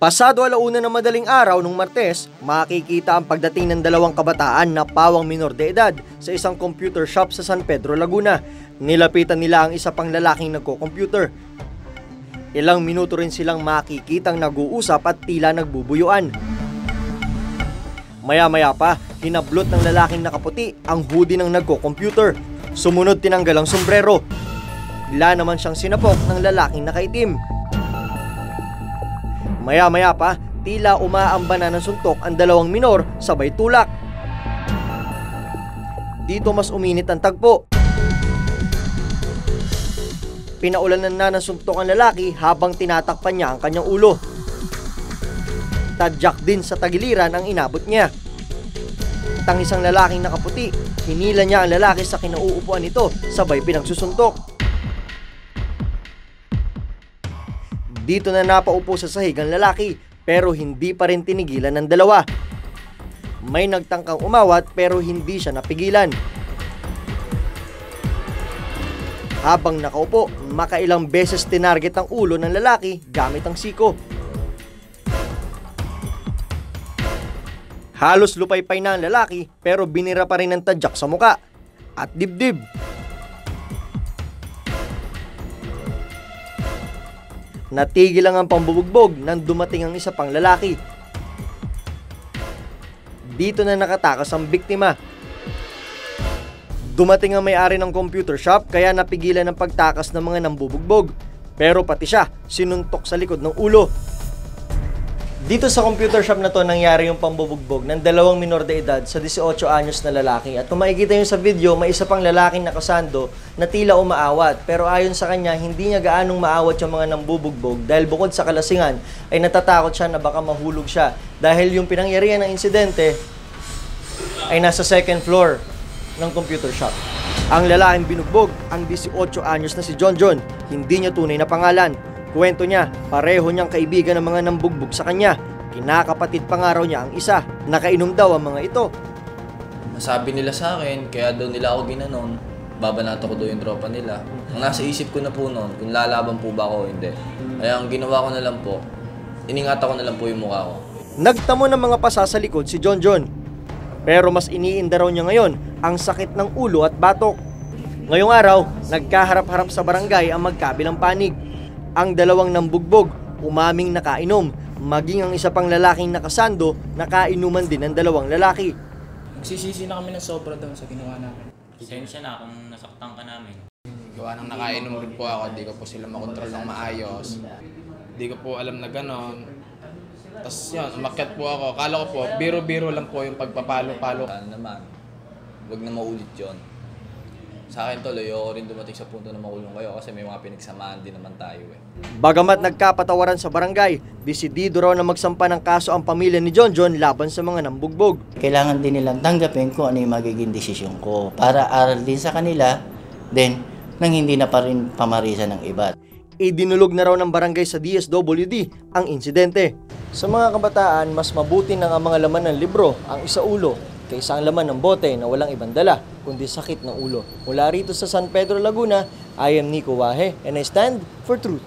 Pasado 1:00 ng madaling araw nung Martes, makikita ang pagdating ng dalawang kabataan na pawang minor de edad sa isang computer shop sa San Pedro, Laguna. Nilapitan nila ang isa pang lalaking nagko-computer. Ilang minuto rin silang makikitang nag-uusap at tila nagbubuyuan. Maya-maya pa, hinablot ng lalaking nakaputi ang hoodie ng nagko-computer. Sumunod tinanggal ang sombrero. Bigla naman siyang sinapok ng lalaking nakaitim. Maya-maya pa, tila umaamba na ng suntok ang dalawang minor sabay tulak. Dito mas uminit ang tagpo. Pinaulanan na ng suntok ang lalaki habang tinatakpan niya ang kanyang ulo. Tadyak din sa tagiliran ang inabot niya. At ang isang lalaking nakaputi, hinila niya ang lalaki sa kinauupuan nito sabay pinagsusuntok. Dito na napaupo sa sahig ang lalaki pero hindi pa rin tinigilan ng dalawa. May nagtangkang umawat pero hindi siya napigilan. Habang nakaupo, makailang beses tinarget ang ulo ng lalaki gamit ang siko. Halos lupaypay na ang lalaki pero binira pa rin ng tadyak sa muka at dibdib. Natigil lang ang pambubugbog nang dumating ang isa pang lalaki. Dito na nakatakas ang biktima. Dumating ang may-ari ng computer shop kaya napigilan ang pagtakas ng mga nambubugbog. Pero pati siya sinuntok sa likod ng ulo. Dito sa computer shop na to nangyari yung pambubugbog ng dalawang minor de edad sa 18 anyos na lalaki. At kung makikita nyo sa video, may isa pang lalaking nakasando na tila umaawat. Pero ayon sa kanya, hindi niya gaanong maawat yung mga nambubugbog dahil bukod sa kalasingan ay natatakot siya na baka mahulog siya. Dahil yung pinangyarihan ng insidente ay nasa second floor ng computer shop. Ang lalaking binugbog, ang 18 anyos na si John John, hindi niya tunay na pangalan. Kwento niya, pareho niyang kaibigan ng mga nambugbog sa kanya. Kinakapatid pa nga raw niya ang isa. Nakainom daw ang mga ito. Nasabi nila sa akin, kaya daw nila ako ginanon. Babanato ko daw yung tropa nila. Ang nasa isip ko na po noon, kung lalaban po ba ako o hindi. Kaya ang ginawa ko na lang po, iningatan ko na lang po yung mukha ko. Nagtamo ng mga pasa sa likod si John John. Pero mas iniinda raw niya ngayon ang sakit ng ulo at batok. Ngayong araw, nagkaharap-harap sa barangay ang magkabilang panig. Ang dalawang nambugbog, umaming nakainom, maging ang isa pang lalaking nakasando, nakainuman din ng dalawang lalaki. Nagsisisi na kami ng sobra doon sa ginawa namin. Pasensya na kung nasaktan ka namin. Gawa ng nakainom rin po ako, di ko po sila makontrol ng maayos. Di ko po alam na gano'n. Tapos yun, umakyat po ako. Kala ko po, biro-biro lang po yung pagpapalo-palo. Ano naman, huwag na maulit yun. Sa akin tol, ayoko rin dumating sa punto na makulong kayo kasi may mga pinagsamaan din naman tayo eh. Bagamat nagkapatawaran sa barangay, desidido raw na magsampa ng kaso ang pamilya ni John John laban sa mga nambugbog. Kailangan din nilang tanggapin kung ano yung magiging desisyon ko para aral din sa kanila, then nang hindi na pa rin pamarisan ng iba. Idinulog na raw ng barangay sa DSWD ang insidente. Sa mga kabataan, mas mabuti na ang mga laman ng libro ang isaulo kaysa ang laman ng bote na walang ibang dala, kundi sakit ng ulo. Mula rito sa San Pedro, Laguna, I am Nico Wahe and I stand for truth.